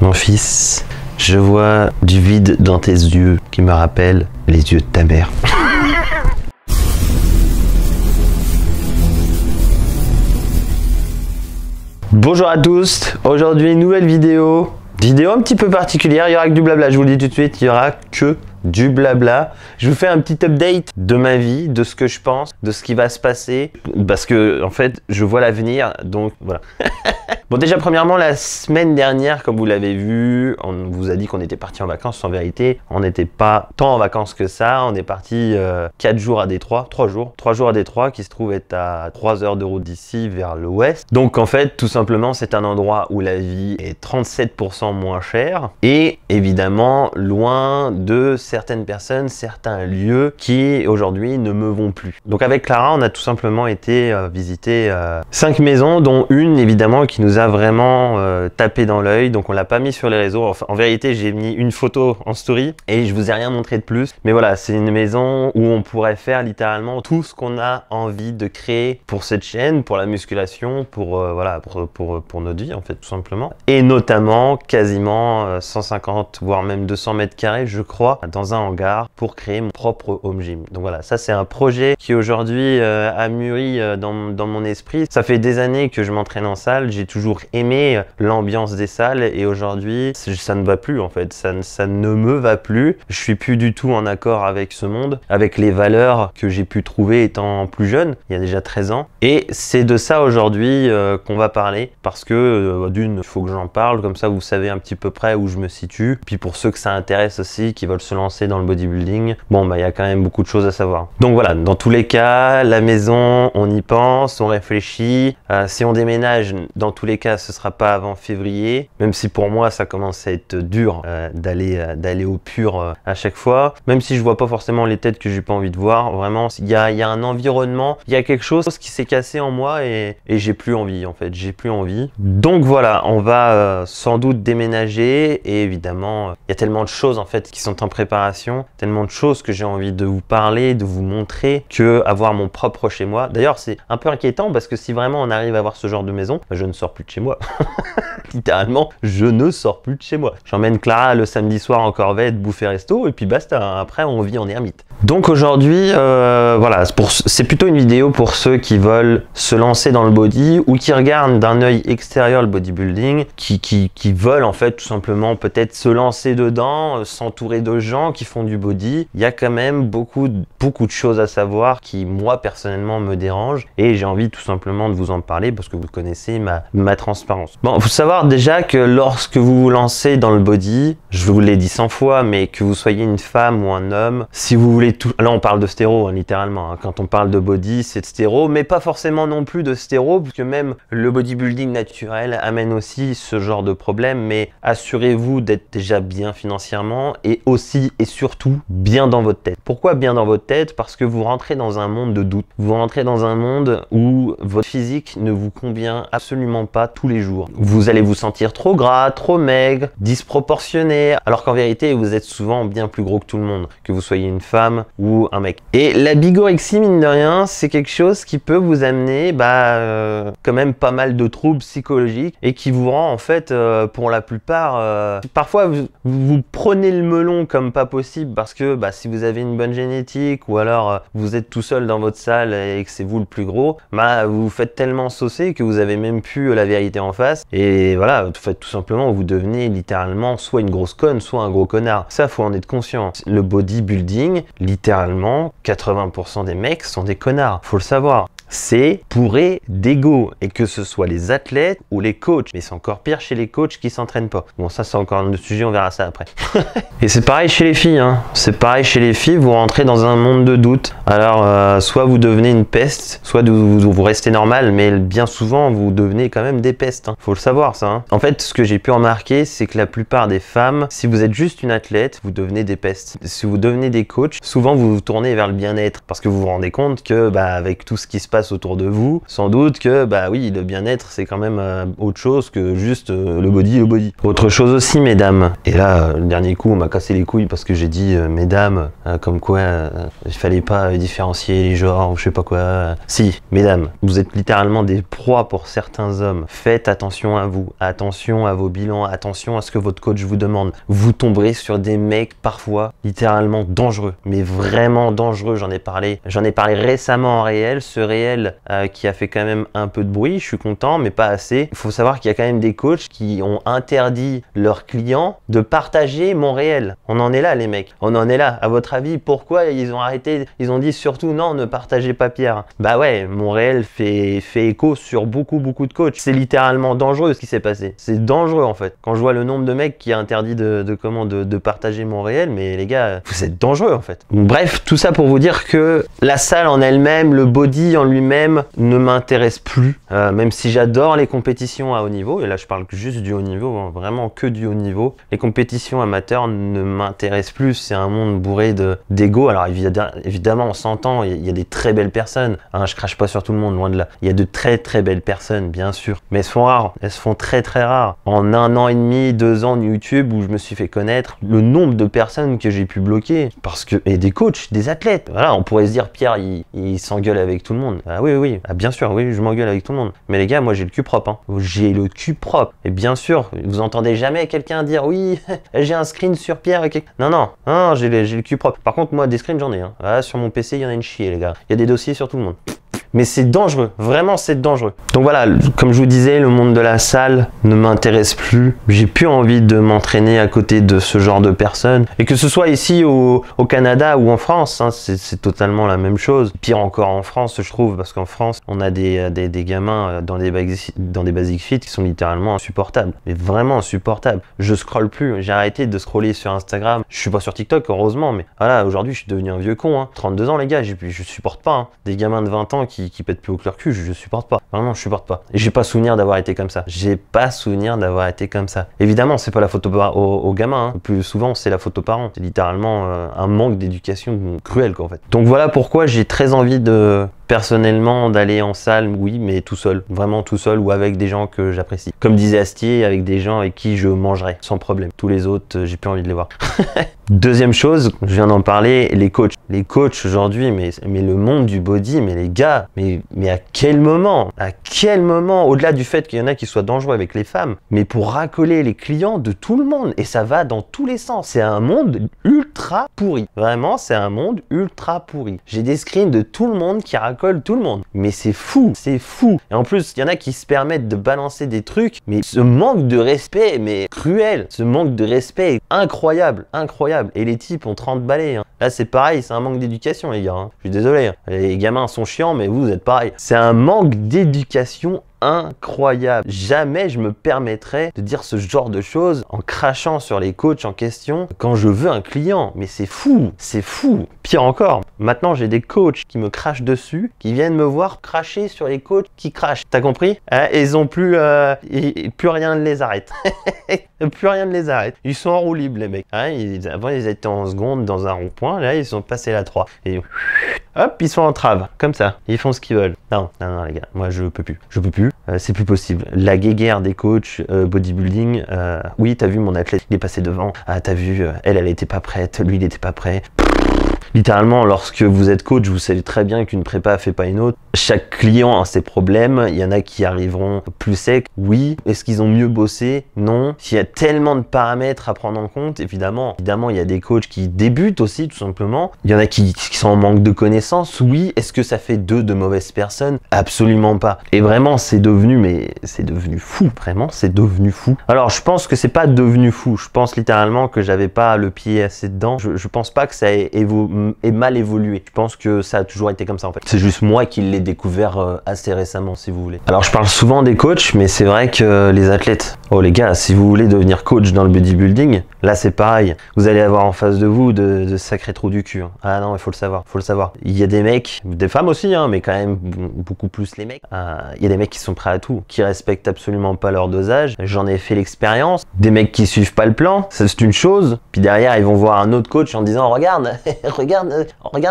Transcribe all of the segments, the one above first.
Mon fils, je vois du vide dans tes yeux qui me rappellent les yeux de ta mère. Bonjour à tous, aujourd'hui nouvelle vidéo un petit peu particulière, il y aura que du blabla, je vous le dis tout de suite, il y aura que du blabla. Je vous fais un petit update de ma vie, de ce que je pense, de ce qui va se passer, parce que en fait je vois l'avenir, donc voilà. Bon, déjà premièrement, la semaine dernière, comme vous l'avez vu, on vous a dit qu'on était parti en vacances. En vérité, on n'était pas tant en vacances que ça. On est parti 4 jours à Détroit, 3 jours à Détroit, qui se trouve être à 3 heures de route d'ici vers l'ouest. Donc en fait, tout simplement, c'est un endroit où la vie est 37% moins chère et évidemment loin de certaines personnes, certains lieux qui aujourd'hui ne me vont plus. Donc avec Clara, on a tout simplement été visiter 5 maisons, dont une évidemment qui nous a vraiment tapé dans l'œil. Donc on l'a pas mis sur les réseaux. Enfin, en vérité, j'ai mis une photo en story et je vous ai rien montré de plus. Mais voilà, c'est une maison où on pourrait faire littéralement tout ce qu'on a envie de créer pour cette chaîne, pour la musculation, pour voilà, pour notre vie en fait, tout simplement. Et notamment quasiment 150 voire même 200 mètres carrés, je crois, dans un hangar pour créer mon propre home gym. Donc voilà, ça c'est un projet qui aujourd'hui a mûri dans mon esprit. Ça fait des années que je m'entraîne en salle. J'ai toujours aimé l'ambiance des salles et aujourd'hui ça ne va plus en fait, ça ne me va plus. Je suis plus du tout en accord avec ce monde, avec les valeurs que j'ai pu trouver étant plus jeune, il y a déjà 13 ans. Et c'est de ça aujourd'hui qu'on va parler parce que d'une, il faut que j'en parle, comme ça vous savez un petit peu près où je me situe. Puis pour ceux que ça intéresse aussi, qui veulent se lancer dans le bodybuilding, bon bah il y a quand même beaucoup de choses à savoir. Donc voilà, dans tous les cas, la maison, on y pense, on réfléchit. Si on déménage, dans tous les cas, ce sera pas avant février, même si pour moi ça commence à être dur d'aller au pur à chaque fois, même si je vois pas forcément les têtes que j'ai pas envie de voir. Vraiment, il y a un environnement, il y a quelque chose qui s'est cassé en moi et j'ai plus envie en fait, j'ai plus envie. Donc voilà, on va sans doute déménager et évidemment il y a tellement de choses en fait qui sont en préparation, tellement de choses que j'ai envie de vous parler, de vous montrer, que avoir mon propre chez moi. D'ailleurs c'est un peu inquiétant parce que si vraiment on arrive à avoir ce genre de maison, je ne sors plus de chez moi. Littéralement, je ne sors plus de chez moi. J'emmène Clara le samedi soir en corvette bouffer resto et puis basta. Après, on vit en ermite. Donc aujourd'hui, voilà, c'est plutôt une vidéo pour ceux qui veulent se lancer dans le body ou qui regardent d'un œil extérieur le bodybuilding, qui veulent en fait tout simplement peut-être se lancer dedans, s'entourer de gens qui font du body. Il y a quand même beaucoup de choses à savoir qui, moi, personnellement, me dérangent et j'ai envie tout simplement de vous en parler parce que vous connaissez ma transparence. Bon, il faut savoir déjà que lorsque vous vous lancez dans le body, je vous l'ai dit 100 fois, mais que vous soyez une femme ou un homme, si vous voulez tout... Là, on parle de stéro, hein, littéralement. Hein. Quand on parle de body, c'est de stéro, mais pas forcément non plus de stéro, parce que même le bodybuilding naturel amène aussi ce genre de problème, mais assurez-vous d'être déjà bien financièrement et aussi et surtout bien dans votre tête. Pourquoi bien dans votre tête? Parce que vous rentrez dans un monde de doute. Vous rentrez dans un monde où votre physique ne vous convient absolument pas tous les jours. Vous allez vous sentir trop gras, trop maigre, disproportionné, alors qu'en vérité, vous êtes souvent bien plus gros que tout le monde, que vous soyez une femme ou un mec. Et la bigorexie, mine de rien, c'est quelque chose qui peut vous amener quand même pas mal de troubles psychologiques et qui vous rend en fait, pour la plupart, parfois vous prenez le melon comme pas possible parce que si vous avez une bonne génétique ou alors vous êtes tout seul dans votre salle et que c'est vous le plus gros, vous vous faites tellement saucer que vous avez même plus la vérité en face et voilà, tout simplement vous devenez littéralement soit une grosse conne, soit un gros connard. Ça, faut en être conscient. Le bodybuilding, littéralement, 80% des mecs sont des connards, faut le savoir. C'est bourré d'ego, et que ce soit les athlètes ou les coachs. Mais c'est encore pire chez les coachs qui s'entraînent pas. Bon, ça c'est encore un autre sujet, on verra ça après. Et c'est pareil chez les filles, hein. C'est pareil chez les filles, vous rentrez dans un monde de doute. Alors, soit vous devenez une peste, soit vous restez normal, mais bien souvent vous devenez quand même des pestes. Hein. Faut le savoir ça. Hein. En fait, ce que j'ai pu remarquer, c'est que la plupart des femmes, si vous êtes juste une athlète, vous devenez des pestes. Si vous devenez des coachs, souvent vous vous tournez vers le bien-être parce que vous vous rendez compte que avec tout ce qui se passe autour de vous, sans doute que, bah oui, le bien-être, c'est quand même autre chose que juste le body. Autre chose aussi, mesdames, et là, le dernier coup, on m'a cassé les couilles parce que j'ai dit, mesdames, comme quoi, il fallait pas différencier les genres, ou je sais pas quoi. Si, mesdames, vous êtes littéralement des proies pour certains hommes. Faites attention à vous, attention à vos bilans, attention à ce que votre coach vous demande. Vous tomberez sur des mecs, parfois, littéralement dangereux, mais vraiment dangereux. J'en ai parlé récemment en réel, ce réel qui a fait quand même un peu de bruit, je suis content, mais pas assez. Il faut savoir qu'il y a quand même des coachs qui ont interdit leurs clients de partager mon réel. On en est là, les mecs. On en est là. À votre avis, pourquoi ils ont arrêté? Ils ont dit surtout non, ne partagez pas Pierre. Bah ouais, mon réel fait écho sur beaucoup de coachs. C'est littéralement dangereux ce qui s'est passé. C'est dangereux en fait. Quand je vois le nombre de mecs qui a interdit de partager mon réel, mais les gars, vous êtes dangereux en fait. Bref, tout ça pour vous dire que la salle en elle-même, le body en lui-même ne m'intéresse plus. Même si j'adore les compétitions à haut niveau, et là je parle juste du haut niveau, hein, vraiment que du haut niveau, les compétitions amateurs ne m'intéressent plus. C'est un monde bourré d'ego. Alors évidemment, on s'entend, il y a des très belles personnes. Hein, je crache pas sur tout le monde, loin de là. Il y a de très belles personnes, bien sûr. Mais elles se font rares. Elles se font très rares. En 1 an et demi, 2 ans de YouTube où je me suis fait connaître, le nombre de personnes que j'ai pu bloquer. Et des coachs, des athlètes. Voilà, on pourrait se dire, Pierre, il s'engueule avec tout le monde. Ah oui. Ah, bien sûr, oui, je m'engueule avec tout le monde. Mais les gars, moi j'ai le cul propre. Hein. J'ai le cul propre. Et bien sûr, vous entendez jamais quelqu'un dire, oui, j'ai un screen sur Pierre. Non, j'ai le cul propre. Par contre, moi, des screens, j'en ai. Hein. Ah, sur mon PC, il y en a une chier, les gars. Il y a des dossiers sur tout le monde. Mais c'est dangereux, vraiment c'est dangereux. Donc voilà, comme je vous disais, le monde de la salle ne m'intéresse plus. J'ai plus envie de m'entraîner à côté de ce genre de personnes. Et que ce soit ici au Canada ou en France, hein, c'est totalement la même chose. Pire encore en France, je trouve, parce qu'en France, on a des gamins dans des basic fit qui sont littéralement insupportables. Mais vraiment insupportables. Je scrolle plus, j'ai arrêté de scroller sur Instagram. Je suis pas sur TikTok, heureusement, mais voilà, aujourd'hui je suis devenu un vieux con. Hein. 32 ans les gars, je supporte pas. Hein. Des gamins de 20 ans qui pètent plus au leur cul, je supporte pas. Vraiment, je supporte pas. Et j'ai pas souvenir d'avoir été comme ça. J'ai pas souvenir d'avoir été comme ça. Évidemment, c'est pas la faute aux gamins. Hein. Le plus souvent, c'est la faute aux parents. C'est littéralement un manque d'éducation cruel, quoi, en fait. Donc voilà pourquoi j'ai très envie personnellement d'aller en salle, oui, mais tout seul, vraiment tout seul ou avec des gens que j'apprécie. Comme disait Astier, avec des gens avec qui je mangerai sans problème. Tous les autres, j'ai plus envie de les voir. Deuxième chose, je viens d'en parler, les coachs. Les coachs aujourd'hui, mais le monde du body, mais les gars, mais à quel moment, au-delà du fait qu'il y en a qui soient dangereux avec les femmes, mais pour racoler les clients de tout le monde, et ça va dans tous les sens. C'est un monde ultra pourri. Vraiment, c'est un monde ultra pourri. J'ai des screens de tout le monde qui racole tout le monde. Mais c'est fou, c'est fou. Et en plus, il y en a qui se permettent de balancer des trucs, mais ce manque de respect, mais cruel. Ce manque de respect est incroyable. Et les types ont 30 balais. Hein. Là, c'est pareil, c'est un manque d'éducation, les gars. Hein. Je suis désolé. Hein. Les gamins sont chiants, mais vous êtes pareil. C'est un manque d'éducation incroyable. Jamais je me permettrais de dire ce genre de choses en crachant sur les coachs en question quand je veux un client. Mais c'est fou, c'est fou. Pire encore, maintenant j'ai des coachs qui me crachent dessus, qui viennent me voir cracher sur les coachs qui crachent. T'as compris? Hein, ils ont plus rien ne les arrête. Plus rien ne les arrête. Ils sont en roue libre, les mecs. Hein, avant ils étaient en seconde dans un rond-point, là ils sont passés la 3. Et hop, ils sont en trave, comme ça. Ils font ce qu'ils veulent. Non, les gars, moi je peux plus. C'est plus possible. La guéguerre des coachs bodybuilding, oui, t'as vu mon athlète, il est passé devant. Ah, t'as vu, elle était pas prête, lui, il était pas prêt. Littéralement, lorsque vous êtes coach, vous savez très bien qu'une prépa fait pas une autre. Chaque client a ses problèmes. Il y en a qui arriveront plus secs. Oui. Est-ce qu'ils ont mieux bossé? Non. S'il y a tellement de paramètres à prendre en compte, évidemment, il y a des coachs qui débutent aussi, tout simplement. Il y en a qui sont en manque de connaissances. Oui. Est-ce que ça fait d'eux de mauvaises personnes? Absolument pas. Et vraiment, c'est devenu fou. Vraiment, c'est devenu fou. Alors, je pense que c'est pas devenu fou. Je pense littéralement que j'avais pas le pied assez dedans. Je pense pas que ça ait mal évolué. Je pense que ça a toujours été comme ça en fait. C'est juste moi qui l'ai découvert assez récemment si vous voulez. Alors je parle souvent des coachs, mais c'est vrai que les athlètes, oh les gars, si vous voulez devenir coach dans le bodybuilding, là c'est pareil. Vous allez avoir en face de vous de sacrés trous du cul. Hein. Ah non, il faut le savoir, Il y a des mecs, des femmes aussi, hein, mais quand même beaucoup plus les mecs. Il y a des mecs qui sont prêts à tout, qui respectent absolument pas leur dosage. J'en ai fait l'expérience. Des mecs qui suivent pas le plan, ça c'est une chose. Puis derrière, ils vont voir un autre coach en disant regarde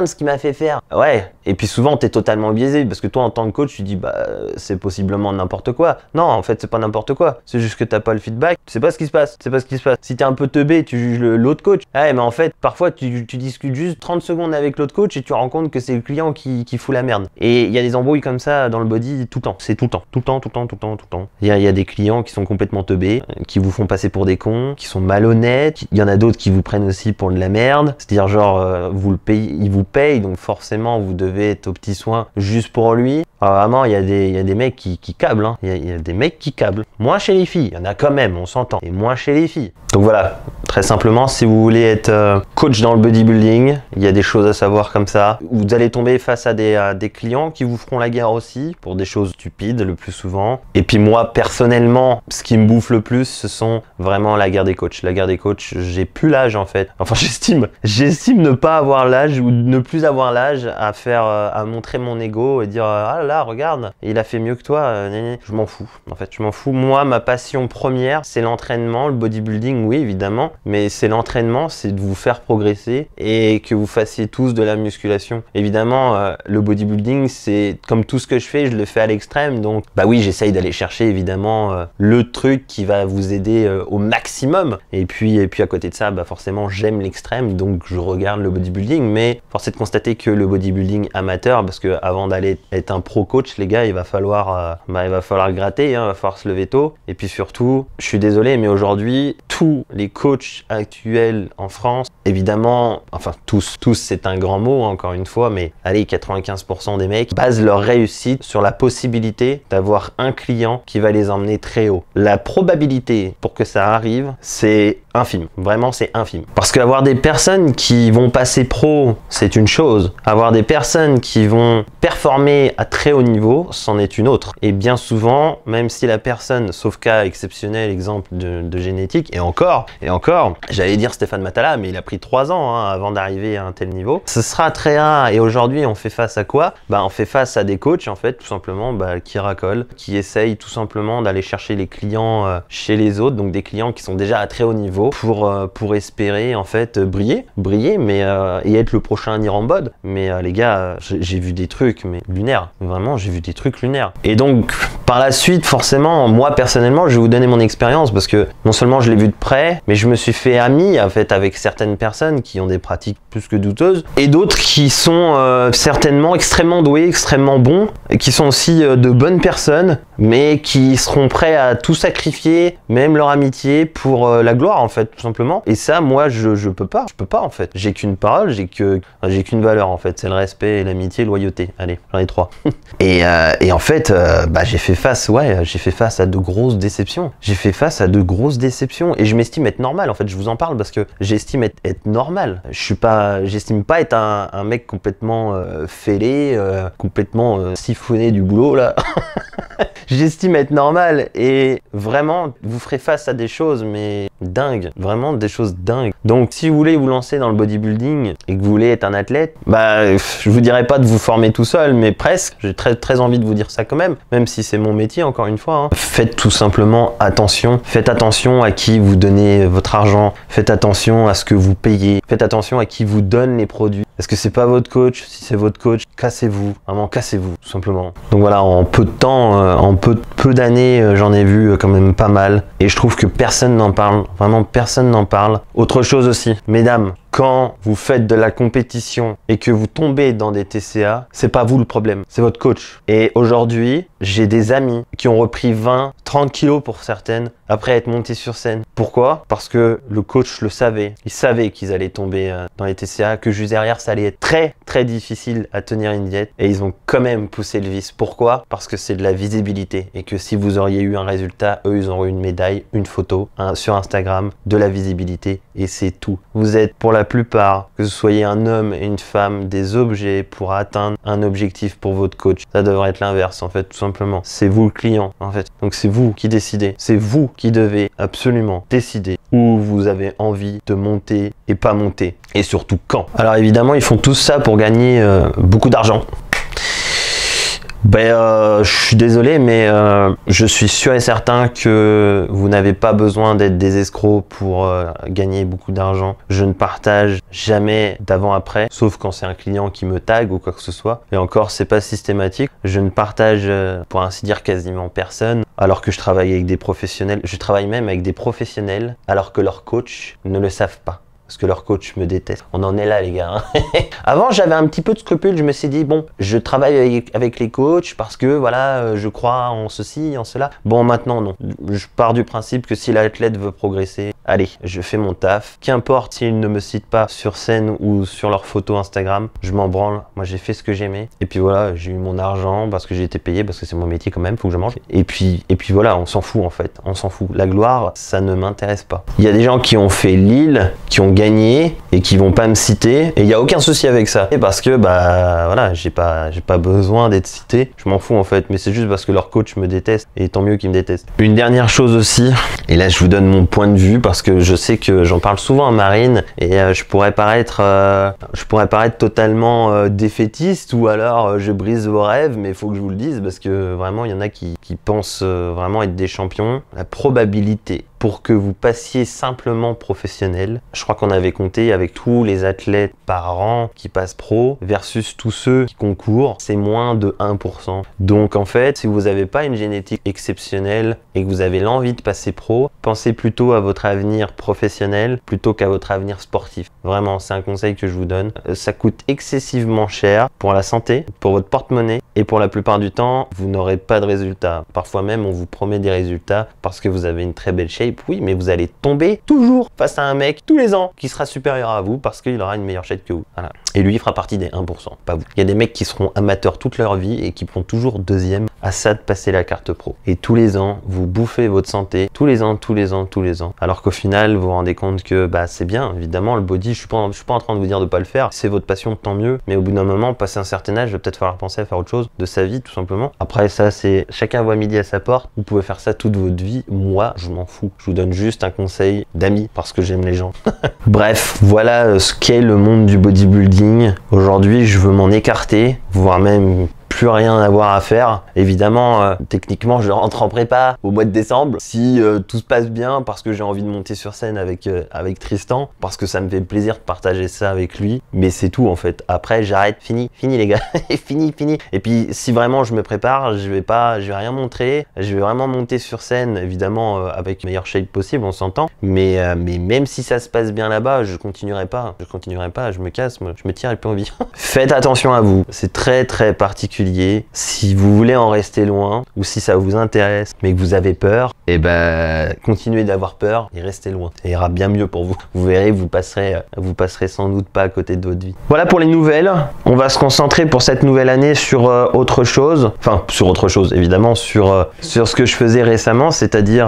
ce qu'il m'a fait faire. Ouais, Et puis souvent, tu es totalement biaisé parce que toi, en tant que coach, tu dis, bah, c'est possiblement n'importe quoi. Non, en fait, c'est pas n'importe quoi. C'est juste que t'as pas le feedback. Tu sais pas ce qui se passe. Tu sais pas ce qui se passe. Si t'es un peu teubé, tu juges l'autre coach. Ouais, mais en fait, parfois, tu discutes juste 30 secondes avec l'autre coach et tu te rends compte que c'est le client qui fout la merde. Et il y a des embrouilles comme ça dans le body tout le temps. C'est tout le temps. Tout le temps, tout le temps, tout le temps, tout le temps. Il y a des clients qui sont complètement teubés, qui vous font passer pour des cons, qui sont malhonnêtes. Il y en a d'autres qui vous prennent aussi pour de la merde. C'est-à-dire, genre, vous le payez, ils vous payent, donc forcément, vous devez être aux petits soins juste pour lui. Alors vraiment, il y a des mecs qui câblent, hein. Il y a des mecs qui câblent. Moins chez les filles, il y en a quand même, on s'entend. Et moins chez les filles. Donc voilà, très simplement, si vous voulez être coach dans le bodybuilding, il y a des choses à savoir comme ça. Vous allez tomber face à des clients qui vous feront la guerre aussi, pour des choses stupides le plus souvent. Et puis moi, personnellement, ce qui me bouffe le plus, ce sont vraiment la guerre des coachs. La guerre des coachs, j'ai plus l'âge en fait. Enfin, j'estime ne pas avoir l'âge ou ne plus avoir l'âge à montrer mon ego et dire ah là, regarde, il a fait mieux que toi. Je m'en fous. En fait, je m'en fous. Moi, ma passion première, c'est l'entraînement, le bodybuilding, oui, évidemment, mais c'est l'entraînement, c'est de vous faire progresser et que vous fassiez tous de la musculation. Évidemment, le bodybuilding, c'est comme tout ce que je fais, je le fais à l'extrême, donc bah oui, j'essaye d'aller chercher évidemment le truc qui va vous aider au maximum. Et puis à côté de ça, bah forcément, j'aime l'extrême, donc je regarde le bodybuilding, mais force est de constater que le bodybuilding amateur, parce que avant d'aller être un pro coach, les gars, il va falloir gratter, hein, il va falloir se lever tôt. Et puis surtout, je suis désolé, mais aujourd'hui, tous les coachs actuels en France, évidemment, enfin tous c'est un grand mot, hein, encore une fois, mais allez, 95% des mecs basent leur réussite sur la possibilité d'avoir un client qui va les emmener très haut. La probabilité pour que ça arrive, c'est infime. Vraiment, c'est infime. Parce qu'avoir des personnes qui vont passer pro, c'est une chose. Avoir des personnes qui vont performer à très haut niveau, c'en est une autre. Et bien souvent, même si la personne, sauf cas exceptionnel, exemple de génétique, et encore, j'allais dire Stéphane Matala, mais il a pris 3 ans hein, avant d'arriver à un tel niveau, ce sera très rare. Et aujourd'hui, on fait face à quoi? Bah, on fait face à des coachs, en fait, tout simplement, qui racolent, qui essayent tout simplement d'aller chercher les clients chez les autres, donc des clients qui sont déjà à très haut niveau, pour espérer en fait briller mais et être le prochain Iran Bod. Mais les gars, j'ai vu des trucs mais lunaires, vraiment j'ai vu des trucs lunaires. Et donc par la suite, forcément, moi personnellement, je vais vous donner mon expérience parce que non seulement je l'ai vu de près, mais je me suis fait ami en fait avec certaines personnes qui ont des pratiques plus que douteuses et d'autres qui sont certainement extrêmement doués, extrêmement bons, et qui sont aussi de bonnes personnes, mais qui seront prêts à tout sacrifier, même leur amitié pour la gloire en fait, tout simplement. Et ça, moi, je peux pas en fait. J'ai qu'une parole, j'ai qu'une valeur en fait, c'est le respect, et l'amitié, loyauté. Allez, j'en ai 3. et en fait, j'ai fait face à de grosses déceptions. J'ai fait face à de grosses déceptions et je m'estime être normal. En fait, je vous en parle parce que j'estime être normal. J'estime pas être un mec complètement fêlé, complètement siphonné du boulot là. J'estime être normal et vraiment, vous ferez face à des choses mais dingues, vraiment des choses dingues. Donc si vous voulez vous lancer dans le bodybuilding et que vous voulez être un athlète, je vous dirais pas de vous former tout seul, mais presque. J'ai très envie de vous dire ça quand même si c'est mon métier encore une fois. Hein. Faites tout simplement attention. Faites attention à qui vous donnez votre argent. Faites attention à ce que vous payez. Faites attention à qui vous donne les produits. Est-ce que c'est pas votre coach? Si c'est votre coach, cassez-vous. Vraiment, cassez-vous, tout simplement. Donc voilà, en peu de temps, en peu d'années, j'en ai vu quand même pas mal. Et je trouve que personne n'en parle. Vraiment, personne n'en parle. Autre chose aussi, mesdames, quand vous faites de la compétition et que vous tombez dans des TCA, c'est pas vous le problème, c'est votre coach. Et aujourd'hui, j'ai des amis qui ont repris 20, 30 kilos pour certaines après être montés sur scène. Pourquoi? Parce que le coach le savait. Il savait qu'ils allaient tomber dans les TCA, que juste derrière, ça allait être très difficile à tenir une diète. Et ils ont quand même poussé le vice. Pourquoi? Parce que c'est de la visibilité. Et que si vous auriez eu un résultat, eux, ils auraient eu une médaille, une photo sur Instagram, de la visibilité. Et c'est tout. Vous êtes pour la plupart, que ce soyez un homme et une femme, des objets pour atteindre un objectif pour votre coach. Ça devrait être l'inverse en fait, tout simplement. C'est vous le client en fait. Donc c'est vous qui décidez. C'est vous qui devez absolument décider où vous avez envie de monter et pas monter. Et surtout quand. Alors évidemment, ils font tout ça pour gagner beaucoup d'argent. Je suis désolé, mais je suis sûr et certain que vous n'avez pas besoin d'être des escrocs pour gagner beaucoup d'argent. Je ne partage jamais d'avant-après, sauf quand c'est un client qui me tag ou quoi que ce soit. Et encore, c'est pas systématique. Je ne partage, pour ainsi dire, quasiment personne, alors que je travaille avec des professionnels. Je travaille même avec des professionnels, alors que leurs coachs ne le savent pas. Parce que leur coach me déteste. On en est là, les gars. Avant, j'avais un petit peu de scrupule. Je me suis dit, bon, je travaille avec les coachs parce que, voilà, je crois en ceci, en cela. Bon, maintenant, non. Je pars du principe que si l'athlète veut progresser, allez, je fais mon taf. Qu'importe s'ils ne me citent pas sur scène ou sur leur photo Instagram, je m'en branle. Moi, j'ai fait ce que j'aimais. Et puis voilà, j'ai eu mon argent parce que j'ai été payé, parce que c'est mon métier quand même, faut que je mange. Et puis voilà, on s'en fout en fait. On s'en fout. La gloire, ça ne m'intéresse pas. Il y a des gens qui ont fait Lille, qui ont gagné et qui vont pas me citer. Et il n'y a aucun souci avec ça. Et parce que, bah voilà, j'ai pas besoin d'être cité. Je m'en fous en fait. Mais c'est juste parce que leur coach me déteste. Et tant mieux qu'ils me détestent. Une dernière chose aussi. Et là, je vous donne mon point de vue parce que je sais que j'en parle souvent à Marine et je pourrais paraître totalement défaitiste ou alors je brise vos rêves, mais il faut que je vous le dise parce que vraiment il y en a qui pensent vraiment être des champions. La probabilité pour que vous passiez simplement professionnel, je crois qu'on avait compté avec tous les athlètes par an qui passent pro versus tous ceux qui concourent, c'est moins de 1%. Donc en fait, si vous n'avez pas une génétique exceptionnelle et que vous avez l'envie de passer pro, pensez plutôt à votre avenir professionnel plutôt qu'à votre avenir sportif. Vraiment, c'est un conseil que je vous donne. Ça coûte excessivement cher pour la santé, pour votre porte-monnaie et pour la plupart du temps, vous n'aurez pas de résultats. Parfois même, on vous promet des résultats parce que vous avez une très belle shape. Oui, mais vous allez tomber toujours face à un mec tous les ans qui sera supérieur à vous parce qu'il aura une meilleure shape que vous. Voilà. Et lui, il fera partie des 1%, pas vous. Il y a des mecs qui seront amateurs toute leur vie et qui prennent toujours deuxième à ça de passer la carte pro. Et tous les ans, vous bouffez votre santé, tous les ans. Alors qu'au final, vous vous rendez compte que bah, c'est bien, évidemment, le body, je suis pas en train de vous dire de pas le faire. C'est votre passion, tant mieux. Mais au bout d'un moment, passer un certain âge, il va peut-être falloir penser à faire autre chose de sa vie, tout simplement. Après, ça, c'est chacun voit midi à sa porte. Vous pouvez faire ça toute votre vie. Moi, je m'en fous. Je vous donne juste un conseil d'amis parce que j'aime les gens. Bref, voilà ce qu'est le monde du bodybuilding. Aujourd'hui, je veux m'en écarter, voire même plus rien à avoir à faire. Évidemment, techniquement, je rentre en prépa au mois de décembre. Si tout se passe bien, parce que j'ai envie de monter sur scène avec Tristan, parce que ça me fait plaisir de partager ça avec lui. Mais c'est tout en fait. Après, j'arrête. Fini les gars. fini. Et puis, si vraiment je me prépare, je vais rien montrer. Je vais vraiment monter sur scène, évidemment, avec la meilleure shape possible, on s'entend. Mais même si ça se passe bien là-bas, je continuerai pas. Je me casse, moi. Je me tire et plus envie. Faites attention à vous. C'est très particulier. Si vous voulez en rester loin ou si ça vous intéresse mais que vous avez peur, et ben continuez d'avoir peur et restez loin. Ça ira bien mieux pour vous. Vous verrez, vous passerez sans doute pas à côté de votre vie. Voilà pour les nouvelles. On va se concentrer pour cette nouvelle année sur autre chose. Enfin, sur autre chose, évidemment, sur ce que je faisais récemment, c'est-à-dire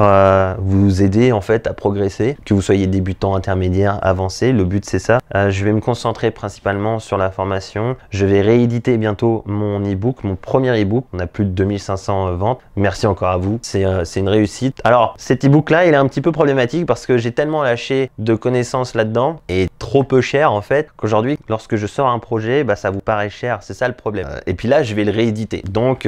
vous aider en fait à progresser, que vous soyez débutant, intermédiaire, avancé. Le but c'est ça. Je vais me concentrer principalement sur la formation. Je vais rééditer bientôt mon e-book, mon premier e-book. On a plus de 2500 ventes. Merci encore à vous. C'est une réussite. Alors, cet e-book là, il est un petit peu problématique parce que j'ai tellement lâché de connaissances là-dedans et trop peu cher en fait qu'aujourd'hui, lorsque je sors un projet, bah, ça vous paraît cher. C'est ça le problème. Et puis là, je vais le rééditer. Donc,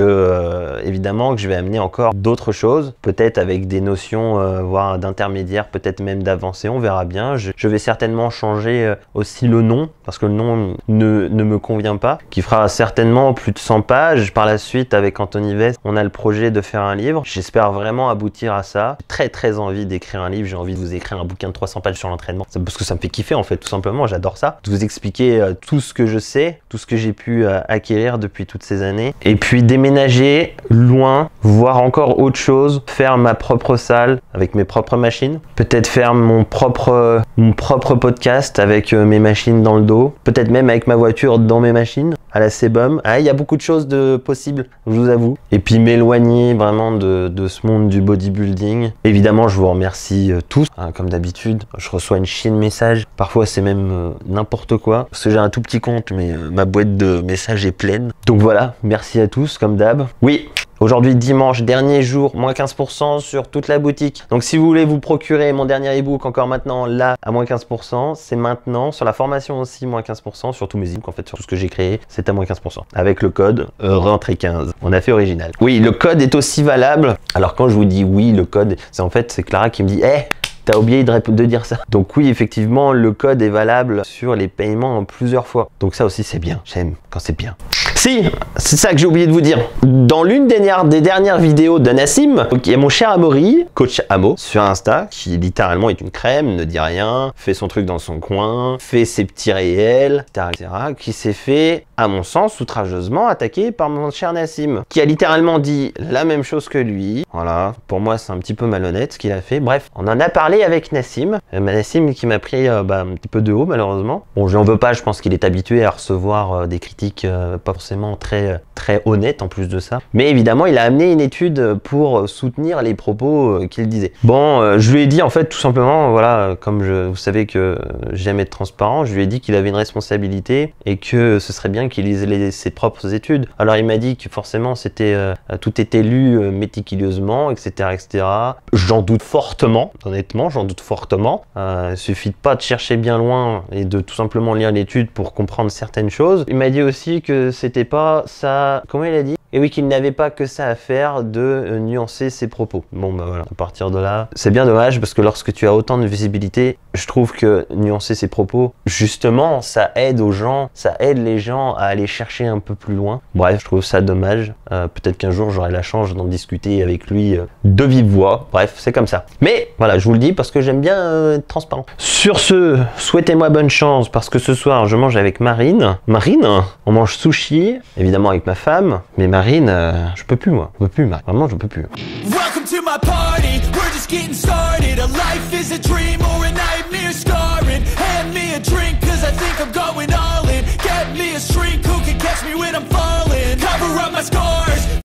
évidemment que je vais amener encore d'autres choses, peut-être avec des notions, voire d'intermédiaire, peut-être même d'avancée. On verra bien. Je vais certainement changer aussi le nom parce que le nom ne me convient pas, qui fera certainement plus de 100 pages. Par la suite, avec Anthony Vest, on a le projet de faire un livre. J'espère vraiment aboutir à ça. J'ai très envie d'écrire un livre. J'ai envie de vous écrire un bouquin de 300 pages sur l'entraînement. Parce que ça me fait kiffer en fait, tout simplement. J'adore ça. De vous expliquer tout ce que je sais, tout ce que j'ai pu acquérir depuis toutes ces années. Et puis déménager loin, voir encore autre chose, faire ma propre salle avec mes propres machines. Peut-être faire mon propre podcast avec mes machines dans le dos. Peut-être même avec ma voiture dans mes machines à la Sebum. Ah, il y a beaucoup de choses de possibles, je vous avoue. Et puis m'éloigner vraiment de ce monde du bodybuilding. Évidemment, je vous remercie tous. Hein, comme d'habitude, je reçois une chier de messages. Parfois, c'est même n'importe quoi. Parce que j'ai un tout petit compte, mais ma boîte de messages est pleine. Donc voilà, merci à tous, comme d'hab. Oui, Aujourd'hui, dimanche, dernier jour, moins 15% sur toute la boutique. Donc si vous voulez vous procurer mon dernier ebook encore maintenant, là, à moins 15%, c'est maintenant. Sur la formation aussi, moins 15%. Sur tous mes ebooks, en fait, sur tout ce que j'ai créé, c'est à moins 15%. Avec le code rentrée 15. On a fait original. Oui, le code est aussi valable. Alors quand je vous dis oui, le code, c'est en fait, c'est Clara qui me dit, t'as oublié de dire ça. Donc oui, effectivement, le code est valable sur les paiements en plusieurs fois. Donc ça aussi, c'est bien. J'aime quand c'est bien. Si, c'est ça que j'ai oublié de vous dire. Dans l'une des dernières vidéos de Nassim, il y a mon cher Amaury, coach Amo, sur Insta, qui littéralement est une crème, ne dit rien, fait son truc dans son coin, fait ses petits réels, etc., qui s'est fait, à mon sens, outrageusement attaqué par mon cher Nassim, qui a littéralement dit la même chose que lui. Voilà, pour moi, c'est un petit peu malhonnête ce qu'il a fait. Bref, on en a parlé avec Nassim. Nassim qui m'a pris un petit peu de haut, malheureusement. Bon, je n'en veux pas, je pense qu'il est habitué à recevoir des critiques pas forcément très honnête en plus de ça. Mais évidemment, il a amené une étude pour soutenir les propos qu'il disait. Bon, je lui ai dit en fait tout simplement, voilà, comme vous savez que j'aime être transparent, je lui ai dit qu'il avait une responsabilité et que ce serait bien qu'il lise ses propres études. Alors il m'a dit que forcément tout était lu méticuleusement, etc., etc. J'en doute fortement, honnêtement, j'en doute fortement. Il suffit pas de chercher bien loin et de tout simplement lire l'étude pour comprendre certaines choses. Il m'a dit aussi que c'était pas ça, comment il a dit? Et oui, qu'il n'avait pas que ça à faire de nuancer ses propos. Bon bah voilà, à partir de là, c'est bien dommage parce que lorsque tu as autant de visibilité, je trouve que nuancer ses propos, justement, ça aide aux gens, ça aide les gens à aller chercher un peu plus loin. Bref, je trouve ça dommage. Peut-être qu'un jour j'aurai la chance d'en discuter avec lui de vive voix. Bref, c'est comme ça. Mais voilà, je vous le dis parce que j'aime bien être transparent. Sur ce, souhaitez-moi bonne chance parce que ce soir, je mange avec Marine. Marine, on mange sushi, évidemment avec ma femme, mais Marine, je peux plus moi, je peux plus Marine, vraiment je peux plus. Welcome to my party, we're just getting started. A life is a dream or a nightmare scarring. Hand me a drink.